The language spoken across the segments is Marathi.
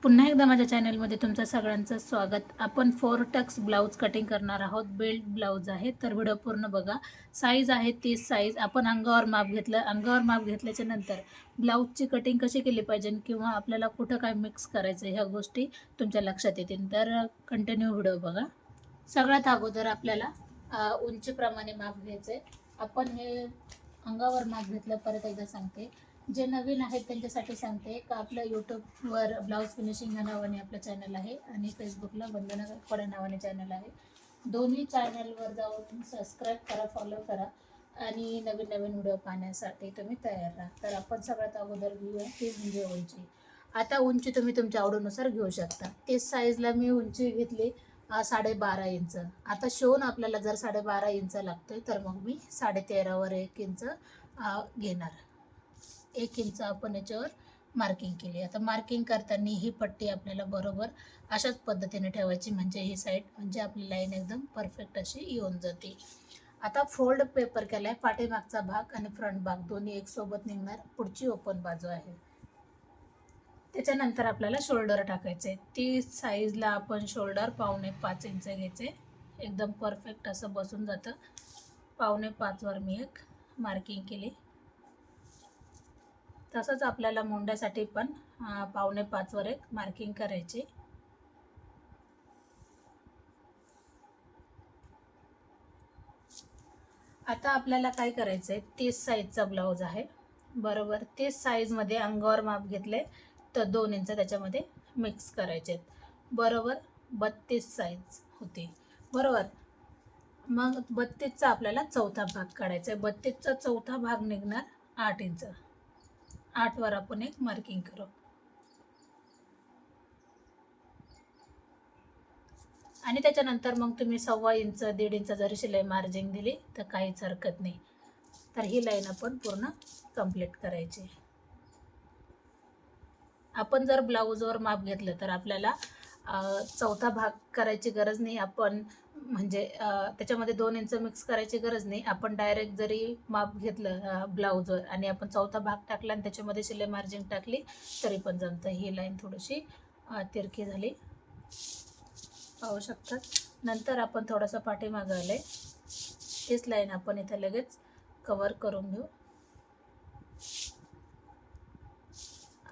पुन्हा एकदा माझ्या चॅनलमध्ये तुमचं सगळ्यांचं स्वागत. आपण 4 टक्स ब्लाऊज कटिंग करणार आहोत. बेल्ट ब्लाऊज आहे, तर व्हिडिओ पूर्ण बघा. साईज आहे 30 साईज. आपण अंगावर माप घेतलं. अंगावर माप घेतल्याच्या नंतर ब्लाऊजची कटिंग कशी केली पाहिजे किंवा आपल्याला कुठं काय मिक्स करायचं ह्या गोष्टी तुमच्या लक्षात येतील. तर कंटिन्यू व्हिडिओ बघा. सगळ्यात अगोदर आपल्याला उंचीप्रमाणे माप घ्यायचं आहे. आपण हे अंगावर माप घेतलं, परत एकदा सांगते. जे नवीन आहेत त्यांच्यासाठी सांगते का आपलं यूट्यूबवर ब्लाऊज फिनिशिंग या नावाने आपलं चॅनल आहे आणि फेसबुकला वंदना खोडे नावाने चॅनल आहे. दोन्ही चॅनलवर जाऊन सबस्क्राईब करा, फॉलो करा आणि नवीन नवीन व्हिडिओ पाहण्यासाठी तुम्ही तयार राहा. तर आपण सगळ्यात अगोदर घेऊया ती म्हणजे उंची. आता उंची तुम्ही तुमच्या आवडीनुसार घेऊ शकता. 30 साईजला मी उंची घेतली 12.5 इंच. आता शिवून आपल्याला जर 12.5 इंच लागतोय तर मग मी 13.5वर 1 इंच घेणार. 1 इंच आपण याच्यावर मार्किंग केली. आता मार्किंग करताना ही पट्टी आपल्याला बरोबर अशाच पद्धतीने ठेवायची, म्हणजे ही साईड म्हणजे आपली लाईन एकदम परफेक्ट अशी येऊन जाते. आता फोल्ड पेपर केलाय. पाठीमागचा भाग आणि फ्रंट भाग दोन्ही एक सोबत निघणार. पुढची ओपन बाजू आहे. त्याच्यानंतर आपल्याला शोल्डर टाकायचे. 30 साईजला आपण शोल्डर 5.25 इंच घ्यायचे. एकदम परफेक्ट असं बसून जातं. 5.25 वर मी एक मार्किंग केली. तसंच आपल्याला मुंड्यासाठी पण 5.25 वर एक मार्किंग करायची. आता आपल्याला काय करायचंय, 30 साईजचा ब्लाऊज आहे बरोबर. 30 साईजमध्ये अंगावर माप घेतले तर 2 इंच त्याच्यामध्ये मिक्स करायचे बरोबर. 32 साईज होती बरोबर. मग 32चा आपल्याला चौथा भाग काढायचा आहे. 32चा चौथा भाग निघणार 8 इंच. 8 वर आपण एक मार्किंग करू आणि त्याच्यानंतर मग तुम्ही 1.25 इंच 1.5 इंच जरी शिलाई मार्जिन दिली तर काहीच हरकत नाही. तर ही लाईन आपण पूर्ण कंप्लीट करायची. आपण जर ब्लाऊजवर माप घेतलं तर आपल्याला चौथा भाग करायची गरज नाही. आपण म्हणजे त्याच्यामध्ये 2 इंच मिक्स करायची गरज नाही. आपण डायरेक्ट जरी माप घेतलं ब्लाऊजवर आणि आपण चौथा भाग टाकला आणि त्याच्यामध्ये शिलाई मार्जिन टाकली तरी पण जमतं. ही लाईन थोडीशी तिरकी झाली, पाहू शकतात. नंतर आपण थोडंसं पाठीमागं आले, तीच लाईन आपण इथे लगेच कव्हर करून घेऊ.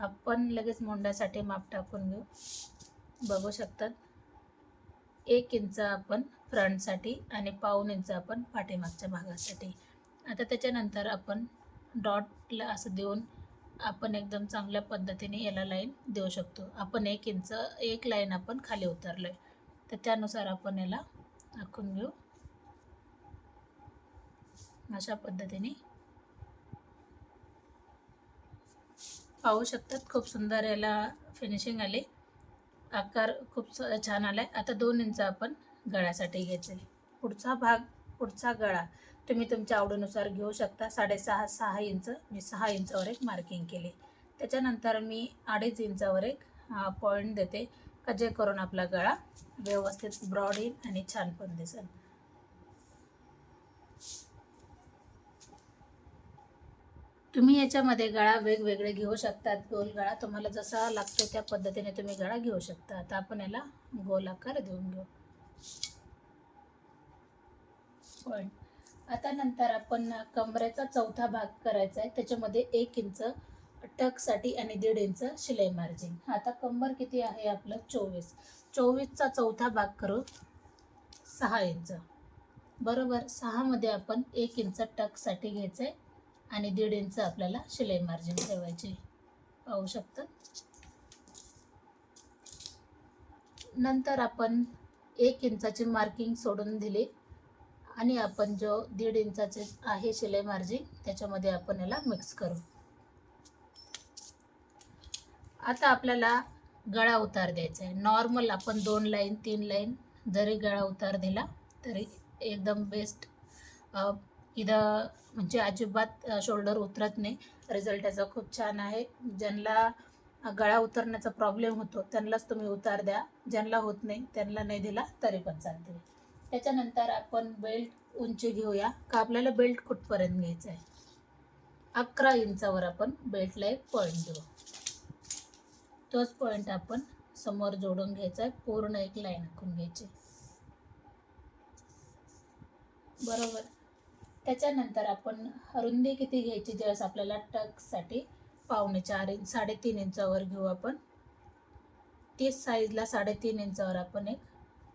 आपण लगेच मुंड्यासाठी माप टाकून घेऊ. बघू शकतात 1 इंच आपण फ्रंटसाठी आणि 1.25 इंच आपण पाठीमागच्या भागासाठी. आता त्याच्यानंतर आपण डॉटला असं देऊन आपण एकदम चांगल्या पद्धतीने याला लाईन देऊ शकतो. आपण 1 इंच एक लाईन आपण खाली उतरलोय तर त्यानुसार आपण याला आखून घेऊ. अशा पद्धतीने पाहू शकतात. खूप सुंदर याला फिनिशिंग आली. आकार खूप छान आलाय. आता 2 इंच आपण गळ्यासाठी घ्यायचे. पुढचा गळा तुम्ही तुमच्या आवडीनुसार घेऊ शकता. 6.5 इंच मी 6 इंचावर एक मार्किंग केली. त्याच्यानंतर मी 2.5 इंचावर एक पॉईंट देते का जे करून आपला गळा व्यवस्थित ब्रॉड येईल आणि छान पण दिसेल. तुम्ही याच्यामध्ये गळा वेगवेगळे घेऊ शकतात. गोल गळा तुम्हाला जसा लागतो त्या पद्धतीने तुम्ही गळा घेऊ शकता. आता आपण याला गोल आकार देऊन घेऊ. पॉईंट. आता नंतर आपण कमरेचा चौथा भाग करायचा आहे. त्याच्यामध्ये 1 इंच टकसाठी आणि 1.5 इंच शिलाई मार्जिन. आता कंबर किती आहे आपलं 24. 24चा चौथा भाग करू 6 इंच बरोबर. 6 मध्ये आपण 1 इंच टकसाठी घ्यायचंय आणि 1.5 इंच आपल्याला शिलाई मार्जिन ठेवायचे, पाहू शकता. नंतर आपण 1 इंचाची मार्किंग सोडून दिली आणि आपण जो 1.5 इंचाचे आहे शिलाई मार्जिन त्याच्यामध्ये आपण याला मिक्स करू. आता आपल्याला गळा उतार द्यायचा आहे. नॉर्मल आपण 2 लाईन 3 लाईन जरी गळा उतार दिला तरी एकदम बेस्ट. इथं म्हणजे अजिबात शोल्डर उतरत नाही. रिझल्ट याचा खूप छान आहे. ज्यांना गळा उतरण्याचा प्रॉब्लेम होतो त्यांनाच तुम्ही उतार द्या. ज्यांना होत नाही त्यांना नाही दिला तरी पण चालते. त्याच्यानंतर आपण बेल्ट उंची घेऊया का आपल्याला बेल्ट कुठपर्यंत घ्यायचा आहे. 11 इंचावर आपण बेल्टला एक पॉईंट देऊ. तोच पॉईंट आपण समोर जोडून घ्यायचा आहे, पूर्ण एक लाईन आखून घ्यायची बरोबर. त्याच्यानंतर आपण रुंदी किती घ्यायची, ज्यावेळेस आपल्याला टक्ससाठी 4.5 इंच 3.5 इंचावर घेऊ आपण. 30 साईजला 3.5 इंचावर आपण एक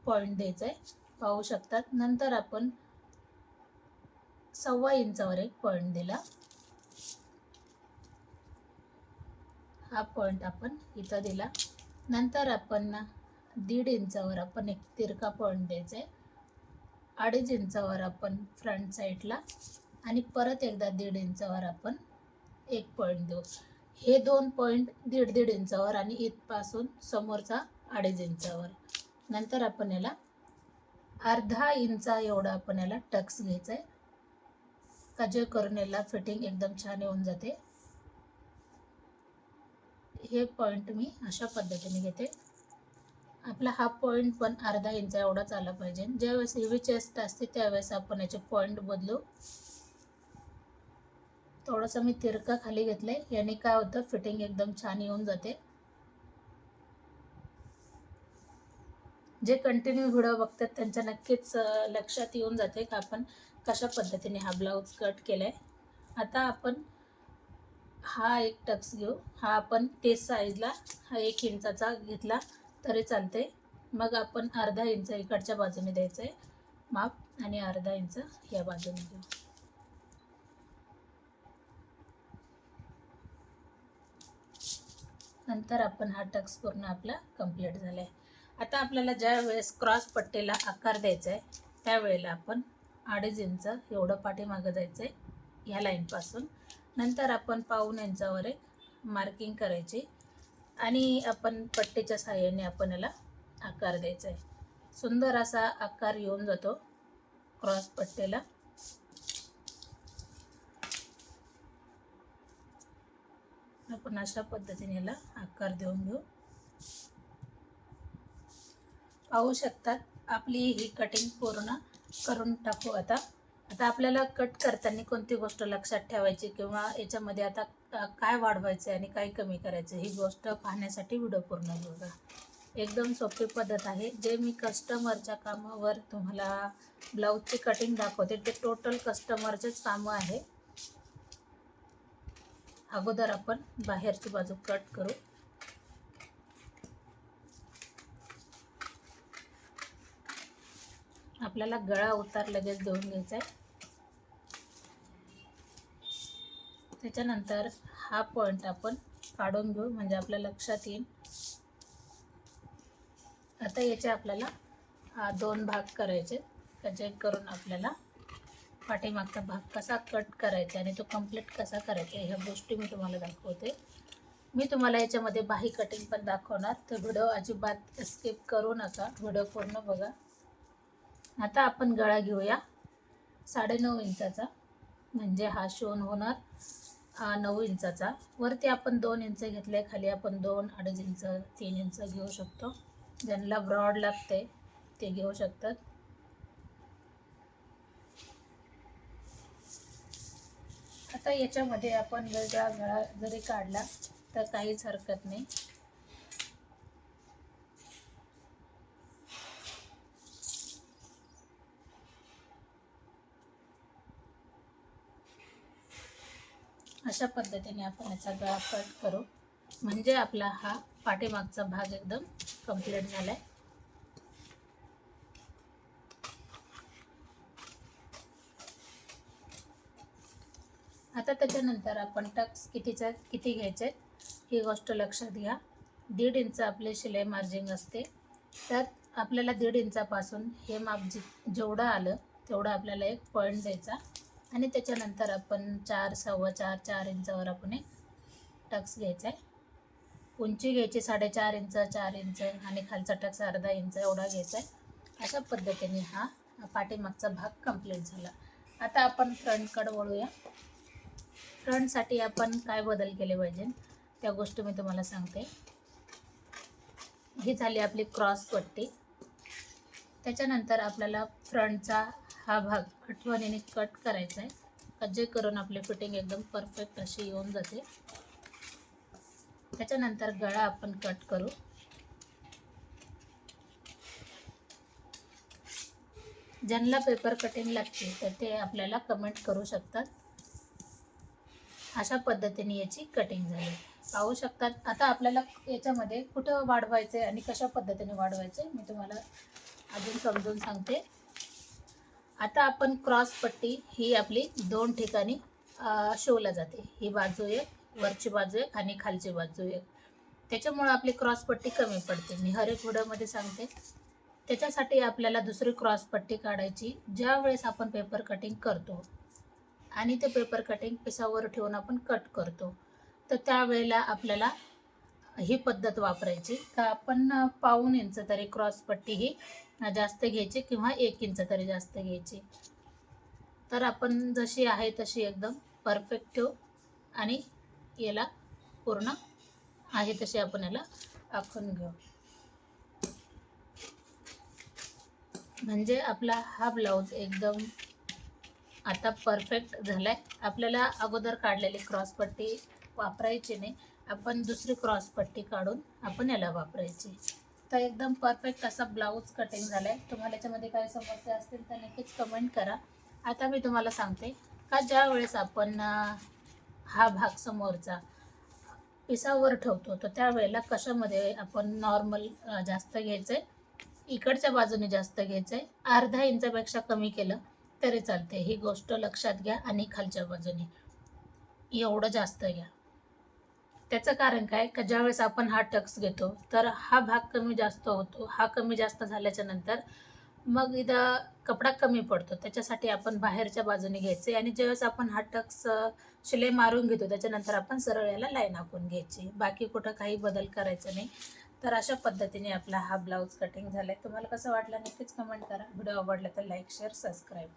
पॉईंट द्यायचा आहे, पाहू शकतात. नंतर आपण 1.25 इंचावर एक पॉईंट दिला, हा पॉईंट आपण इथं दिला. नंतर आपण 1.5 इंचावर आपण एक तिरका पॉईंट द्यायचा आहे, 2.5 इंचावर आपण फ्रंट साईडला, आणि परत एकदा 1.5 इंचावर आपण एक पॉईंट देऊ. हे 2 पॉईंट 1.5 इंचावर आणि इथपासून समोरचा 2.5 इंचावर. नंतर आपण याला अर्धा इंचा एवढा आपण याला टक्स घ्यायचा आहे, का जे करून याला फिटिंग एकदम छान येऊन जाते. हे पॉईंट मी अशा पद्धतीने घेते. आपला हा पॉईंट पण अर्धा इंच एवढाच आला पाहिजे. ज्यावेळेस हेवी चेस्ट असते त्यावेळेस आपण याचे पॉईंट बदलू. थोडंसं मी तिरका खाली घेतलंय, याने काय होतं, फिटिंग एकदम छान येऊन जाते. जे कंटिन्यू व्हिडिओ बघतात त्यांच्या नक्कीच लक्षात येऊन जाते का आपण कशा पद्धतीने हा ब्लाऊज कट केलाय. आता आपण हा एक टक्स घेऊ. हा आपण 30 साईजला हा 1 इंचाचा घेतला तरी चालते. मग आपण अर्धा इंच इकडच्या बाजूने द्यायचं आहे माप, आणि अर्धा इंच या बाजूने घेऊ. नंतर आपण हा टक्स पूर्ण आपला कंप्लीट झाला आहे. आता आपल्याला ज्या वेळेस क्रॉस पट्टीला आकार द्यायचा आहे त्यावेळेला आपण 2.5 इंच एवढं पाठीमागं जायचं आहे ह्या लाईनपासून. नंतर आपण 1.25 इंचावर एक मार्किंग करायची आणि आपण पट्टीच्या साहाय्याने आपण याला आकार द्यायचा आहे. सुंदर असा आकार येऊन जातो क्रॉस पट्टीला. आपण अशा पद्धतीने याला आकार देऊन घेऊ. पाहू शकतात आपली ही कटिंग पूर्ण करून टाकू. आता आपल्याला कट करताना कोणती गोष्ट लक्षात ठेवायची किंवा याच्यामध्ये आता काय वाढवायचं आणि काय कमी करायचं ही गोष्ट पाहण्यासाठी व्हिडिओ पूर्ण बघा. एकदम सोपी पद्धत आहे. जे मी कस्टमरच्या कामावर तुम्हाला ब्लाऊजची कटिंग दाखवते ते टोटल कस्टमरचेच कामं आहे. अगोदर आपण बाहेरची बाजू कट करू. आपल्याला गळा उतार लगेच देऊन घ्यायचा आहे. त्याच्यानंतर हा पॉईंट आपण काढून घेऊ म्हणजे आपल्या लक्षात येईल. आता याचे आपल्याला 2 भाग करायचे, जे करून आपल्याला पाठीमागचा भाग कसा कट करायचा आणि तो कंप्लीट कसा करायचा ह्या गोष्टी मी तुम्हाला दाखवते. मी तुम्हाला याच्यामध्ये बाही कटिंग पण दाखवणार, तर व्हिडिओ अजिबात स्किप करू नका, व्हिडिओ पूर्ण बघा. आता आपण गळा घेऊया 9.5 इंचाचा, म्हणजे हा शोन होणार 9 इंचाचा. वरती आपण 2 इंच घेतले, खाली आपण 2, 2.5 इंच, 3 इंच घेऊ शकतो. ज्यांना ब्रॉड लागते ते घेऊ शकतात. आता याच्यामध्ये आपण वेगळा गळा जरी काढला तर काहीच हरकत नाही. अशा पद्धतीने आपण याचा गळा कट करू म्हणजे आपला हा पाठीमागचा भाग एकदम कंप्लीट झालाय. आता त्याच्यानंतर आपण टक्स किती घ्यायचे ही गोष्ट लक्षात घ्या. 1.5 इंच आपले शिलाई मार्जिंग असते, तर आपल्याला 1.5 इंचापासून हे माप जेवढं आलं तेवढं आपल्याला एक पॉईंट द्यायचा आणि त्याच्यानंतर आपण 4, 4.25, 4 इंचावर आपण एक टक्स घ्यायचा आहे. उंची घ्यायची 4.5 इंच, 4 इंच आणि खालचा टक्स अर्धा इंच एवढा घ्यायचा आहे. अशा पद्धतीने हा पाठीमागचा भाग कंप्लीट झाला. आता आपण फ्रंटकडे वळूया. फ्रंटसाठी आपण काय बदल केले पाहिजे त्या गोष्टी मी तुम्हाला सांगते. ही झाली आपली क्रॉस पट्टी. त्याच्यानंतर आपल्याला फ्रंटचा हा भाग आठवणीने कट करायचा आहे, जे करून आपली फिटिंग एकदम परफेक्ट अशी येऊन जाते. त्याच्यानंतर गळा आपण कट करू. ज्यांना पेपर कटिंग लागते तर ते आपल्याला कमेंट करू शकतात. अशा पद्धतीने याची कटिंग झाली, पाहू शकतात. आता आपल्याला याच्यामध्ये कुठं वाढवायचं आणि कशा पद्धतीने वाढवायचं मी तुम्हाला अजून समजून सांगते. आता आपण क्रॉस पट्टी ही आपली 2 ठिकाणी शिवला जाते. ही बाजू एक, वरची बाजू एक आणि खालची बाजू एक. त्याच्यामुळे आपली क्रॉस पट्टी कमी पडते. मी हर एक व्हिडिओमध्ये सांगते. त्याच्यासाठी आपल्याला दुसरी क्रॉस पट्टी काढायची ज्या वेळेस आपण पेपर कटिंग करतो आणि ते पेपर कटिंग पिसावर ठेवून आपण कट करतो. तर त्यावेळेला आपल्याला ही पद्धत वापरायची का आपण 1/2 इंच तरी क्रॉस पट्टी ही जास्त घ्यायची किंवा 1 इंच तरी जास्त घ्यायची. तर आपण जशी आहे तशी एकदम परफेक्ट ठेवू आणि याला पूर्ण आहे तशी आपण याला आखून घेऊ. म्हणजे आपला हा ब्लाऊज एकदम आता परफेक्ट झालाय. आपल्याला अगोदर काढलेली क्रॉस पट्टी वापरायची नाही, आपण दुसरी क्रॉस पट्टी काढून आपण याला वापरायची. तर एकदम परफेक्ट असा ब्लाऊज कटिंग झालाय. तुम्हाला याच्यामध्ये काही समस्या असतील तर नक्कीच कमेंट करा. आता मी तुम्हाला सांगते का ज्या वेळेस आपण हा भाग समोरचा पिसावर ठेवतो तर त्यावेळेला कशामध्ये आपण नॉर्मल जास्त घ्यायचंय, इकडच्या बाजूने जास्त घ्यायचंय. अर्धा इंचापेक्षा कमी केलं तरी चालते, ही गोष्ट लक्षात घ्या. आणि खालच्या बाजूने एवढं जास्त घ्या. त्याचं कारण काय का ज्यावेळेस आपण हा टक्स घेतो तर हा भाग कमी जास्त होतो. हा कमी जास्त झाल्याच्या नंतर मग इथं कपडा कमी पडतो. त्याच्यासाठी आपण बाहेरच्या बाजूने घ्यायचे आणि ज्यावेळेस आपण हा टक्स शिलाई मारून घेतो त्याच्यानंतर आपण सरळ याला लाईन आखून घ्यायची. बाकी कुठं काही बदल करायचं नाही. तर अशा पद्धतीने आपला हा ब्लाऊज कटिंग झालाय. तुम्हाला कसं वाटलं नक्कीच कमेंट करा. व्हिडिओ आवडला तर लाईक, शेअर, सबस्क्राईब.